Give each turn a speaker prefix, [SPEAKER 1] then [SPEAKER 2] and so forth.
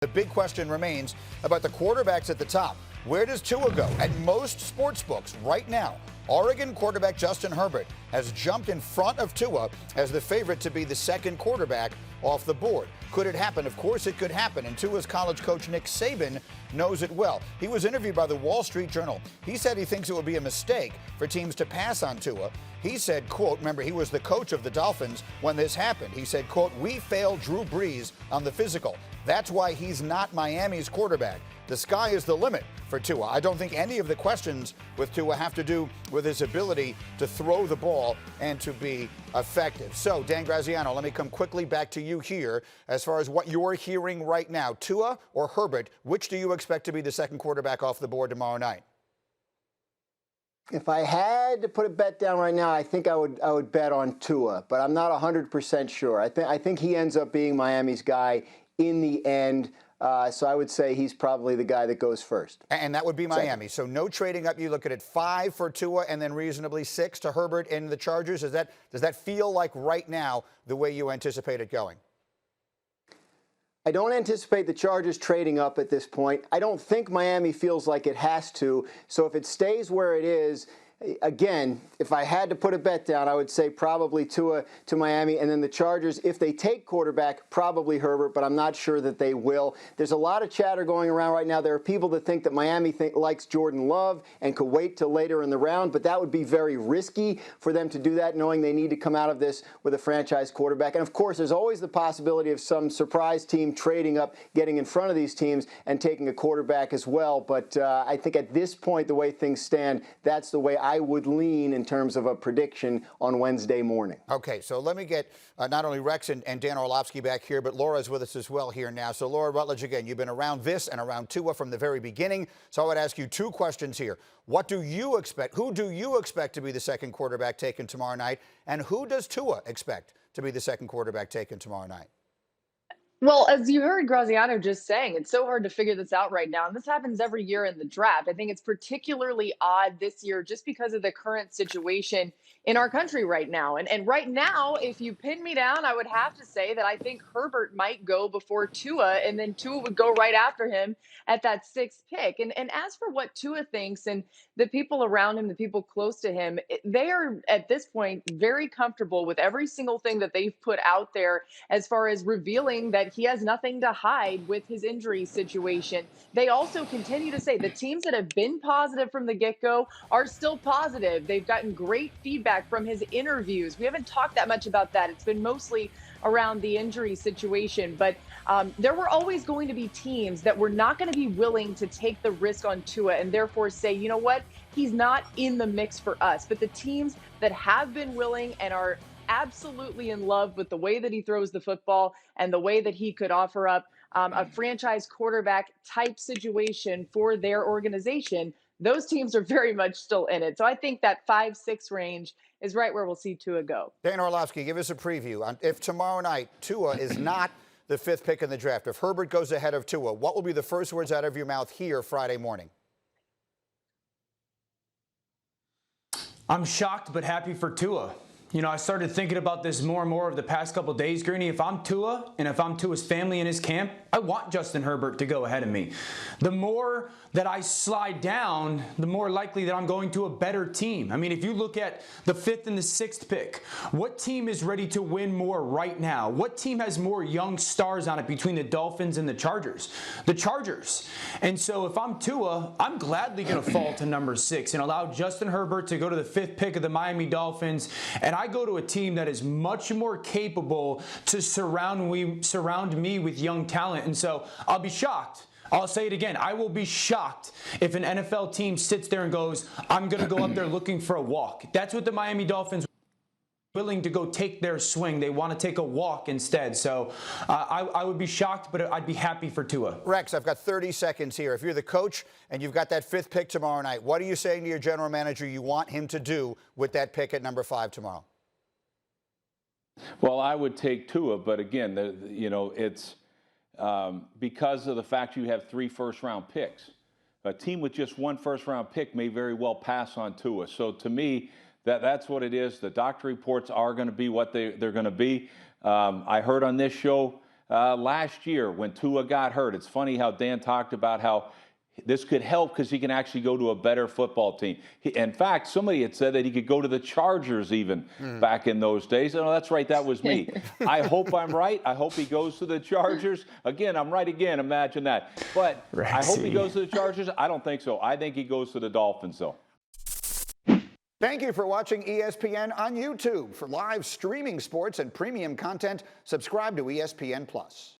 [SPEAKER 1] The big question remains about the quarterbacks at the top. Where does Tua go? At most sports books right now, Oregon quarterback Justin Herbert has jumped in front of Tua as the favorite to be the second quarterback off the board. Could it happen? Of course it could happen, and Tua's college coach Nick Saban knows it well. He was interviewed by the Wall Street Journal. He said he thinks it would be a mistake for teams to pass on Tua. He said, quote, remember, he was the coach of the Dolphins when this happened. He said, quote, we failed Drew Brees on the physical. That's why he's not Miami's quarterback. The sky is the limit for Tua. I don't think any of the questions with Tua have to do with his ability to throw the ball and to be effective. So, Dan Graziano, let me come quickly back to you here. As far as what you're hearing right now, Tua or Herbert, which do you expect to be the second quarterback off the board tomorrow night?
[SPEAKER 2] If I had to put a bet down right now, I think I would bet on Tua, but I'm not 100% sure. I think he ends up being Miami's guy in the end. So I would say he's probably the guy that goes first.
[SPEAKER 1] And that would be Miami. So no trading up. You look at it 5 for Tua and then reasonably 6 to Herbert in the Chargers. Does that feel like right now the way you anticipate it going?
[SPEAKER 2] I don't anticipate the Chargers trading up at this point. I don't think Miami feels like it has to. So if it stays where it is, again, if I had to put a bet down, I would say probably Tua to Miami, and then the Chargers, if they take quarterback, probably Herbert, but I'm not sure that they will. There's a lot of chatter going around right now. There are people that think that Miami likes Jordan Love and could wait till later in the round, but that would be very risky for them to do that, knowing they need to come out of this with a franchise quarterback. And, of course, there's always the possibility of some surprise team trading up, getting in front of these teams, and taking a quarterback as well. But I think at this point, the way things stand, that's the way I would lean in terms of a prediction on Wednesday morning.
[SPEAKER 1] Okay, so let me get not only Rex and Dan Orlovsky back here, but Laura's with us as well here now. So Laura Rutledge, again, you've been around this and around Tua from the very beginning. So I would ask you 2 questions here. What do you expect? Who do you expect to be the second quarterback taken tomorrow night? And who does Tua expect to be the second quarterback taken tomorrow night?
[SPEAKER 3] Well, as you heard Graziano just saying, it's so hard to figure this out right now. And this happens every year in the draft. I think it's particularly odd this year just because of the current situation in our country right now. And right now, if you pin me down, I would have to say that I think Herbert might go before Tua, and then Tua would go right after him at that 6th pick. And as for what Tua thinks and the people around him, the people close to him, they are at this point very comfortable with every single thing that they've put out there as far as revealing that he has nothing to hide with his injury situation. They also continue to say the teams that have been positive from the get-go are still positive. They've gotten great feedback from his interviews. We haven't talked that much about that. It's been mostly around the injury situation, but there were always going to be teams that were not going to be willing to take the risk on Tua and therefore say, you know what, he's not in the mix for us. But the teams that have been willing and are absolutely in love with the way that he throws the football and the way that he could offer up a franchise quarterback type situation for their organization, those teams are very much still in it. So I think that 5-6 range is right where we'll see Tua go.
[SPEAKER 1] Dan Orlovsky, give us a preview on if tomorrow night Tua is not the 5th pick in the draft. If Herbert goes ahead of Tua, what will be the first words out of your mouth here Friday morning?
[SPEAKER 4] I'm shocked but happy for Tua. You know, I started thinking about this more and more over the past couple of days, Greeny. If I'm Tua and if I'm Tua's family and his camp, I want Justin Herbert to go ahead of me. The more that I slide down, the more likely that I'm going to a better team. I mean, if you look at the 5th and the 6th pick, what team is ready to win more right now? What team has more young stars on it between the Dolphins and the Chargers? The Chargers. And so if I'm Tua, I'm gladly going to fall to number 6 and allow Justin Herbert to go to the 5th pick of the Miami Dolphins. And I go to a team that is much more capable to surround me with young talent. And so I'll be shocked. I'll say it again. I will be shocked if an NFL team sits there and goes, I'm going to go up there looking for a walk. That's what the Miami Dolphins are willing to go take their swing. They want to take a walk instead. So I would be shocked, but I'd be happy for Tua.
[SPEAKER 1] Rex, I've got 30 seconds here. If you're the coach and you've got that 5th pick tomorrow night, what are you saying to your general manager you want him to do with that pick at number 5 tomorrow?
[SPEAKER 5] Well, I would take Tua, but again, it's because of the fact you have 3 first-round picks. A team with just 1 first-round pick may very well pass on Tua. So to me, that's what it is. The doctor reports are going to be what they're going to be. I heard on this show last year when Tua got hurt. It's funny how Dan talked about how this could help because he can actually go to a better football team. In fact, somebody had said that he could go to the Chargers even back in those days. Oh, that's right, that was me. I hope I'm right. I hope he goes to the Chargers. Again, I'm right again. Imagine that. But I hope he goes to the Chargers. I don't think so. I think he goes to the Dolphins, though.
[SPEAKER 1] Thank you for watching ESPN on YouTube. For live streaming sports and premium content, subscribe to ESPN+.